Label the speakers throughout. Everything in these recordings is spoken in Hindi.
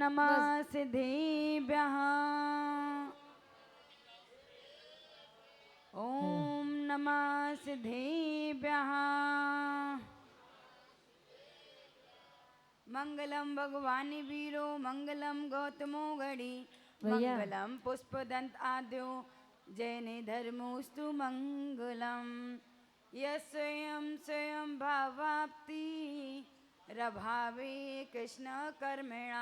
Speaker 1: नमः सिद्धेभ्यः। ओम नमः सिद्धेभ्यः। मंगलम भगवानी वीरो मंगलम गौतमो गणी मंगलम पुष्पदंत आद्यो जैने धर्मोस्तु मंगलम। यस्वयं स्वयं भावाप्ति रभावे कृष्ण कर्मणा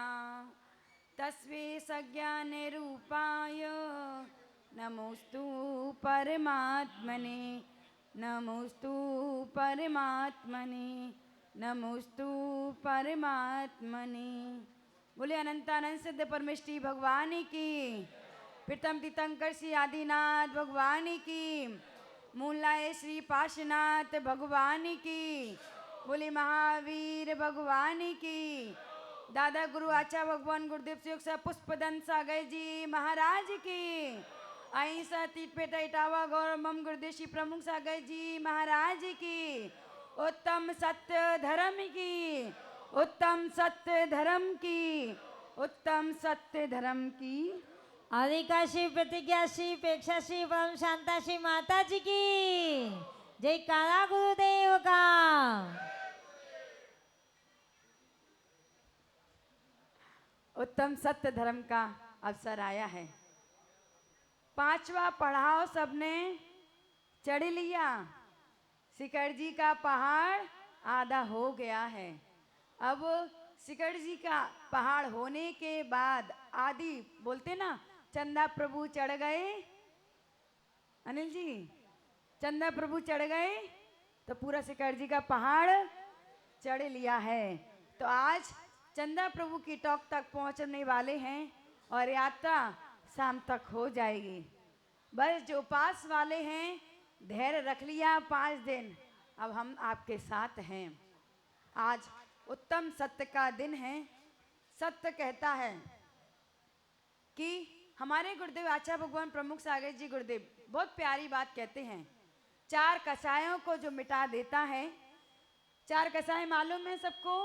Speaker 1: तस्वे सज्ञाने रूपाय नमोस्तु परमात्मने नमोस्तु परमात्मने नमोस्तु परमात्मने। बोले अनंतानंद सिद्ध परमेष्टि भगवान की, प्रीतम तीर्थंकर श्री आदिनाथ भगवान की, मूलाए श्री पाशनाथ भगवान की। बोले महावीर भगवान की, दादा गुरु आचा भगवान गुरुदेव से योग पुष्पदंत सागर जी महाराज की। अहिंसा तीर्थ पेट इटावा गौरव मम गुरुदेव प्रमुख सागर जी महाराज की। उत्तम सत्य धर्म की, उत्तम सत्य धर्म की, उत्तम सत्य धर्म की।
Speaker 2: आदिका श्री प्रतिज्ञा श्री प्रेक्षा श्री परम शांता श्री माता जी की जय। काला गुरुदेव का।
Speaker 1: उत्तम सत्य धर्म का अवसर आया है। पांचवा पड़ाव सबने चढ़ लिया। शिखर जी का पहाड़ आधा हो गया है। अब शिखर जी का पहाड़ होने के बाद आदि बोलते ना, चंदा प्रभु चढ़ गए। अनिल जी, चंदा प्रभु चढ़ गए तो पूरा शिखर जी का पहाड़ चढ़ लिया है। तो आज चंदा प्रभु की टॉक तक पहुंचने वाले हैं और यात्रा शाम तक हो जाएगी। बस जो पास वाले हैं धैर्य रख लिया 5 दिन, अब हम आपके साथ हैं। आज उत्तम सत्य का दिन है। सत्य कहता है कि हमारे गुरुदेव आचार्य भगवान प्रमुख सागर जी गुरुदेव बहुत प्यारी बात कहते हैं। 4 कषायों को जो मिटा देता है। 4 कषाय मालूम है सबको?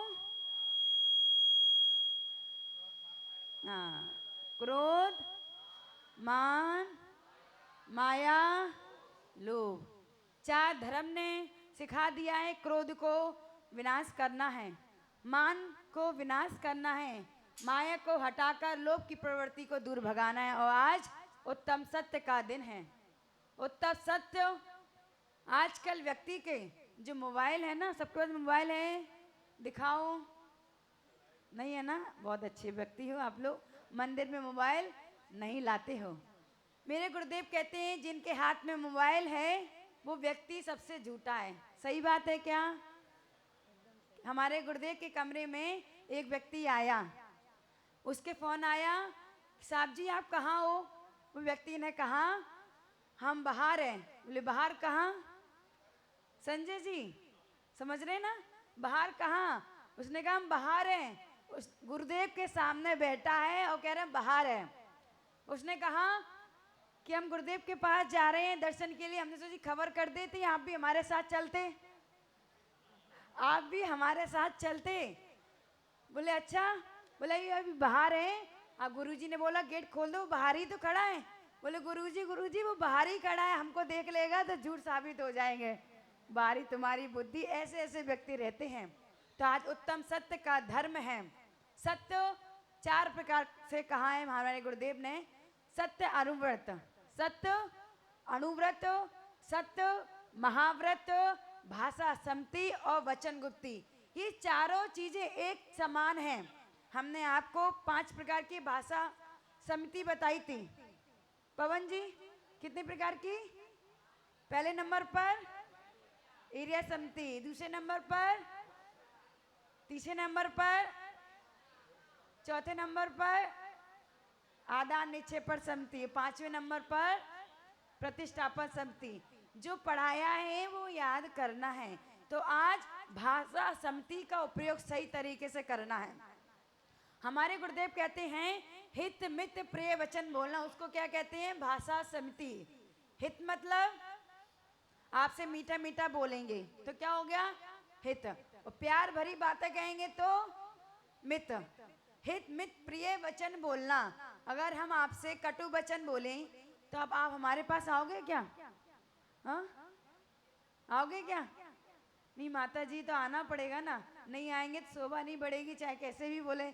Speaker 1: हाँ, क्रोध, मान, माया, लोभ। 4 धर्म ने सिखा दिया है। क्रोध को विनाश करना है, मान को विनाश करना है, माया को हटाकर लोभ की प्रवृत्ति को दूर भगाना है। और आज उत्तम सत्य का दिन है। उत्तम सत्य आजकल व्यक्ति के जो मोबाइल है ना, सबके पास मोबाइल है, दिखाओ। नहीं है ना? बहुत अच्छे व्यक्ति हो आप लोग, मंदिर में मोबाइल नहीं लाते हो। मेरे गुरुदेव कहते हैं जिनके हाथ में मोबाइल है वो व्यक्ति सबसे झूठा है। सही बात है क्या? हमारे गुरुदेव के कमरे में एक व्यक्ति आया, उसके फोन आया, साहब जी आप कहाँ हो? वो व्यक्ति ने कहा हम बाहर हैं। बोले बाहर कहाँ? संजय जी समझ रहे ना, बाहर कहाँ? उसने कहा हम बाहर हैं। उस गुरुदेव के सामने बैठा है और कह रहे हैं बाहर है। उसने कहा कि हम गुरुदेव के पास जा रहे हैं दर्शन के लिए। हमने सोची खबर कर देते, आप भी हमारे साथ चलते, आप भी हमारे साथ चलते। बोले अच्छा। बोले ये अभी बाहर है। अब गुरुजी ने बोला गेट खोल दो, बाहर ही तो खड़ा है। बोले गुरुजी वो बाहर ही खड़ा है, हमको देख लेगा तो झूठ साबित हो जाएंगे। बाहरी तुम्हारी बुद्धि। ऐसे ऐसे व्यक्ति रहते हैं। तो आज उत्तम सत्य का धर्म है। सत्य 4 प्रकार से कहा है हमारे गुरुदेव ने। सत्य अनुव्रत, सत्य अनुव्रत, सत्य महाव्रत, भाषा सम्मति और वचन गुप्ती। ये चारों चीजें एक समान हैं। हमने आपको 5 प्रकार की भाषा सम्मति बताई थी। पवन जी कितने प्रकार की? पहले नंबर पर एरिया सम्मति, दूसरे नंबर पर, तीसरे नंबर पर, चौथे नंबर पर आदान निक्षेपण सम्मति, 5वें नंबर पर प्रतिष्ठापन सम्मति। जो पढ़ाया है वो याद करना है। तो आज भाषा सम्मति का उपयोग सही तरीके से करना है। हमारे गुरुदेव कहते हैं हित मित प्रिय वचन बोलना, उसको क्या कहते हैं? भाषा सम्मति। हित मतलब आपसे मीठा मीठा बोलेंगे तो क्या हो गया? हित। और प्यार भरी बातें कहेंगे तो मित। हित मित प्रिय वचन बोलना। अगर हम आपसे कटु वचन बोलें तो अब आप हमारे पास आओगे क्या? हाँ, आओगे क्या? नहीं माता जी, तो आना पड़ेगा ना, नहीं आएंगे तो शोभा नहीं बढ़ेगी, चाहे कैसे भी बोले।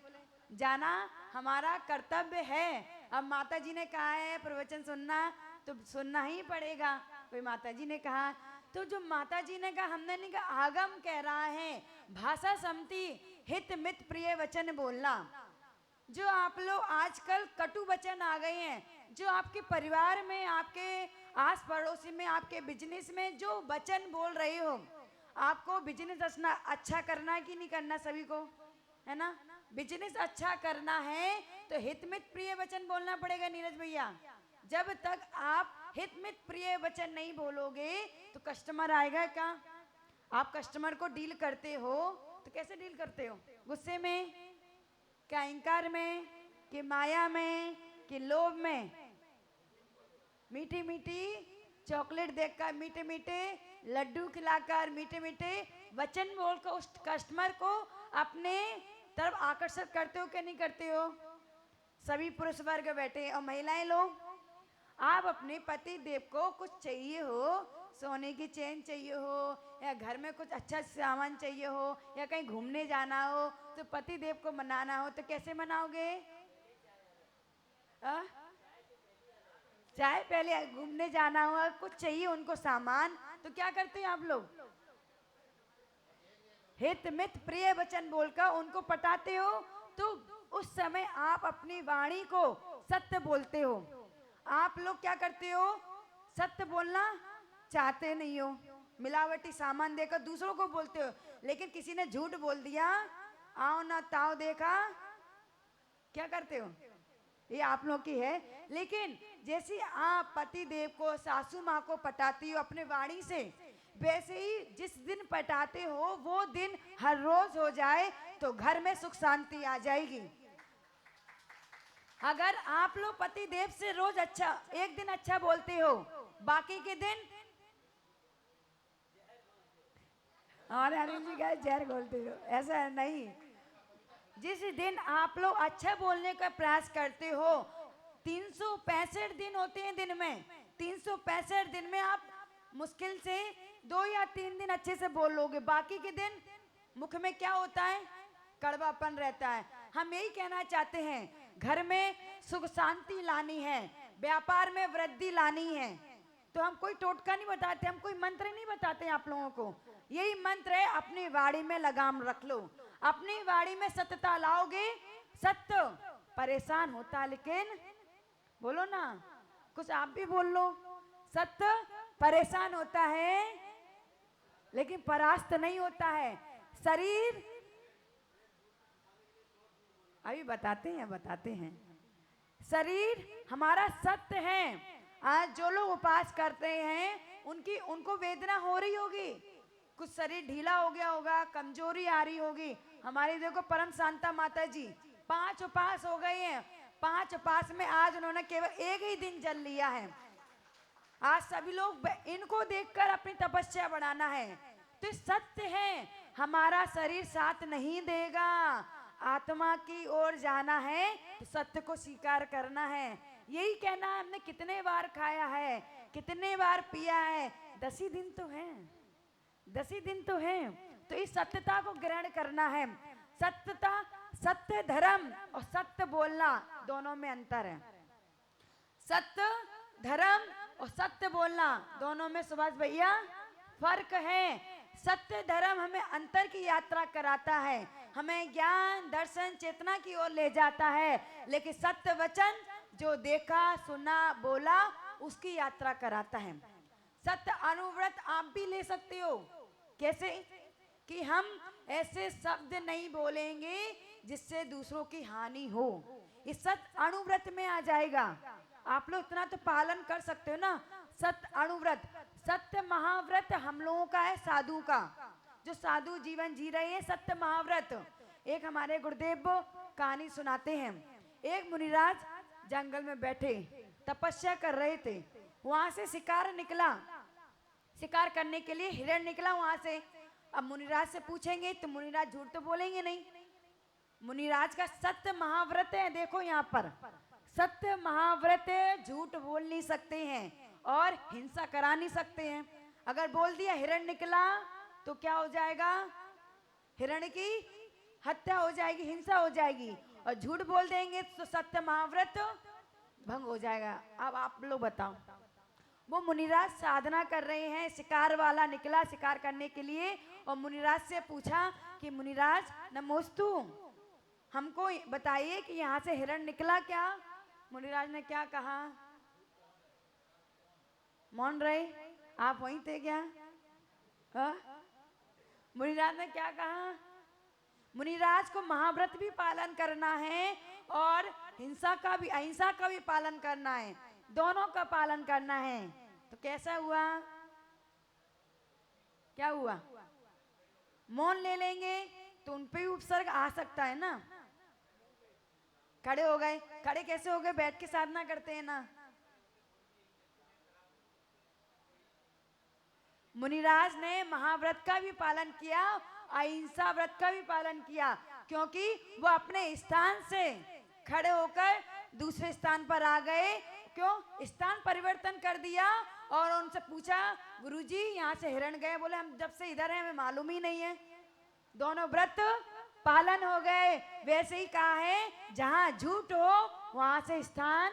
Speaker 1: जाना हमारा कर्तव्य है। अब माता जी ने कहा है प्रवचन सुनना, तो सुनना ही पड़ेगा। कोई माता जी ने कहा, तो जो माता जी ने कहा, हमने नहीं कहा, आगम कह रहा है, भाषा सम्मति हित मित प्रिय वचन बोलना। जो आप लोग आजकल कटु वचन आ गए हैं, जो आपके परिवार में, आपके आस पड़ोसी में, आपके बिजनेस में जो वचन बोल रहे हो, आपको बिजनेस अच्छा करना है कि नहीं करना? सभी को है ना, बिजनेस अच्छा करना है तो हितमित प्रिय वचन बोलना पड़ेगा नीरज भैया। जब तक आप हितमित प्रिय वचन नहीं बोलोगे तो कस्टमर आएगा क्या? आप कस्टमर को डील करते हो तो कैसे डील करते हो? गुस्से में, क्या अहंकार में, कि माया में, कि लोभ में? मीठी मीठी चॉकलेट देकर, मीठे मीठे लड्डू खिलाकर, मीठे मीठे वचन बोलकर उस कस्टमर को अपने तरफ आकर्षित करते हो कि नहीं करते हो? सभी पुरुष वर्ग बैठे और महिलाएं लोग, आप अपने पति देव को कुछ चाहिए हो, सोने की चेन चाहिए हो, या घर में कुछ अच्छा सामान चाहिए हो, या कहीं घूमने जाना हो, तो पति देव को मनाना हो तो कैसे मनाओगे? चाहे पहले घूमने जाना हो, कुछ चाहिए उनको सामान, तो क्या करते हैं आप लोग? हित मित प्रिय वचन बोलकर उनको पटाते हो। तो उस समय आप अपनी वाणी को सत्य बोलते हो। आप लोग क्या करते हो? सत्य बोलना चाहते नहीं हो, मिलावटी सामान देकर दूसरों को बोलते हो। लेकिन किसी ने झूठ बोल दिया, आओ ना ताव देखा, क्या करते हो? ये आप लोग की है। लेकिन जैसे आप पति देव को, सासू माँ को पटाती हो अपने वाणी से, वैसे ही जिस दिन पटाते हो वो दिन हर रोज हो जाए तो घर में सुख शांति आ जाएगी। अगर आप लोग पति देव से रोज अच्छा, एक दिन अच्छा बोलते हो, बाकी के दिन और अरुण जी का जहर बोलते हो, ऐसा नहीं। जिस दिन आप लोग अच्छा बोलने का प्रयास करते हो, 365 दिन होते हैं दिन में, 365 दिन में आप मुश्किल से 2 या 3 दिन अच्छे से बोल लोगे, बाकी के दिन मुख में क्या होता है? कड़वापन रहता है। हम यही कहना चाहते हैं, घर में सुख शांति लानी है, व्यापार में वृद्धि लानी है, तो हम कोई टोटका नहीं बताते, हम कोई मंत्र नहीं बताते आप लोगों को। यही मंत्र है, अपनी वाणी में लगाम रख लो। अपनी वाणी में सत्यता लाओगे, सत्य परेशान होता, लेकिन बोलो ना, कुछ आप भी बोल लो। सत्य परेशान होता है लेकिन परास्त नहीं होता है। शरीर, अभी बताते हैं। शरीर हमारा सत्य है। आज जो लोग उपास करते हैं उनको वेदना हो रही होगी, कुछ शरीर ढीला हो गया होगा, कमजोरी आ रही होगी। हमारी देखो परम शांता माता जी 5 उपास हो गए हैं, 5 उपास में आज उन्होंने केवल 1 ही दिन जल लिया है। आज सभी लोग इनको देखकर अपनी तपस्या बढ़ाना है। तो सत्य है, हमारा शरीर साथ नहीं देगा, आत्मा की ओर जाना है तो सत्य को स्वीकार करना है। यही कहना है। हमने कितने बार खाया है, कितने बार पिया है, 10 ही दिन तो है, 10 ही दिन तो है। तो इस सत्यता को ग्रहण करना है। सत्यता, सत्य धर्म और सत्य बोलना दोनों में अंतर है। सत्य धर्म और सत्य बोलना दोनों में सुभाष भैया फर्क है। सत्य धर्म हमें अंतर की यात्रा कराता है, हमें ज्ञान दर्शन चेतना की ओर ले जाता है। लेकिन सत्य वचन जो देखा सुना बोला उसकी यात्रा कराता है। सत्य अनुव्रत आप भी ले सकते हो। कैसे? कि हम ऐसे शब्द नहीं बोलेंगे जिससे दूसरों की हानि हो, इस सत्य अनुव्रत में आ जाएगा। आप लोग इतना तो पालन कर सकते हो ना, सत्य अनुव्रत। सत्य महाव्रत हम लोगों का है, साधु का, जो साधु जीवन जी रहे हैं, सत्य महाव्रत। एक हमारे गुरुदेव कहानी सुनाते हैं। एक मुनिराज जंगल में बैठे तपस्या कर रहे थे, वहां से शिकार निकला, शिकार करने के लिए हिरण निकला वहां से। अब मुनिराज से पूछेंगे तो मुनिराज झूठ तो बोलेंगे नहीं, मुनिराज का सत्य महाव्रत है। देखो यहाँ पर सत्य महाव्रत, झूठ बोल नहीं सकते हैं और हिंसा करा नहीं सकते हैं। अगर बोल दिया हिरण निकला तो क्या हो जाएगा? हिरण की हत्या हो जाएगी, हिंसा हो जाएगी। और झूठ बोल देंगे तो सत्य महाव्रत भंग हो जाएगा। अब आप लोग बताओ, वो मुनिराज साधना कर रहे हैं, शिकार वाला निकला शिकार करने के लिए और मुनिराज से पूछा कि मुनिराज नमोस्तु, हमको बताइए कि यहाँ से हिरण निकला क्या? मुनिराज ने क्या कहा? मौन रहे? आप वहीं थे क्या? हा? मुनिराज ने क्या कहा? मुनिराज को महाव्रत भी पालन करना है और हिंसा का भी, अहिंसा का भी पालन करना है, दोनों का पालन करना है। तो कैसा हुआ? क्या हुआ? मौन ले लेंगे तो उन पे भी उपसर्ग आ सकता है ना। खड़े हो गए, खड़े कैसे हो गए? बैठ के साधना करते हैं ना। मुनिराज ने महाव्रत का भी पालन किया, अहिंसा व्रत का भी पालन किया, क्योंकि वो अपने स्थान से खड़े होकर दूसरे स्थान पर आ गए। क्यों? स्थान परिवर्तन कर दिया और उनसे पूछा, गुरुजी यहाँ से हिरण गए। बोले हम जब से इधर हैं हमें मालूम ही नहीं है। दोनों व्रत पालन हो गए। वैसे ही कहा है, जहां झूठ हो वहां से स्थान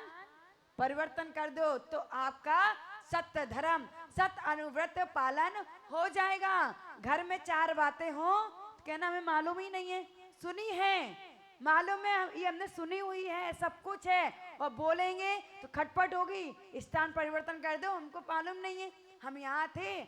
Speaker 1: परिवर्तन कर दो तो आपका सत्य धर्म, सत्य अनुव्रत पालन हो जाएगा। घर में 4 बातें हो तो कहना हमें मालूम ही नहीं है। सुनी है, मालूम है, ये हमने सुनी हुई है, सब कुछ है, और बोलेंगे तो खटपट होगी, स्थान परिवर्तन कर दो, हमको मालूम नहीं है, हम यहाँ थे।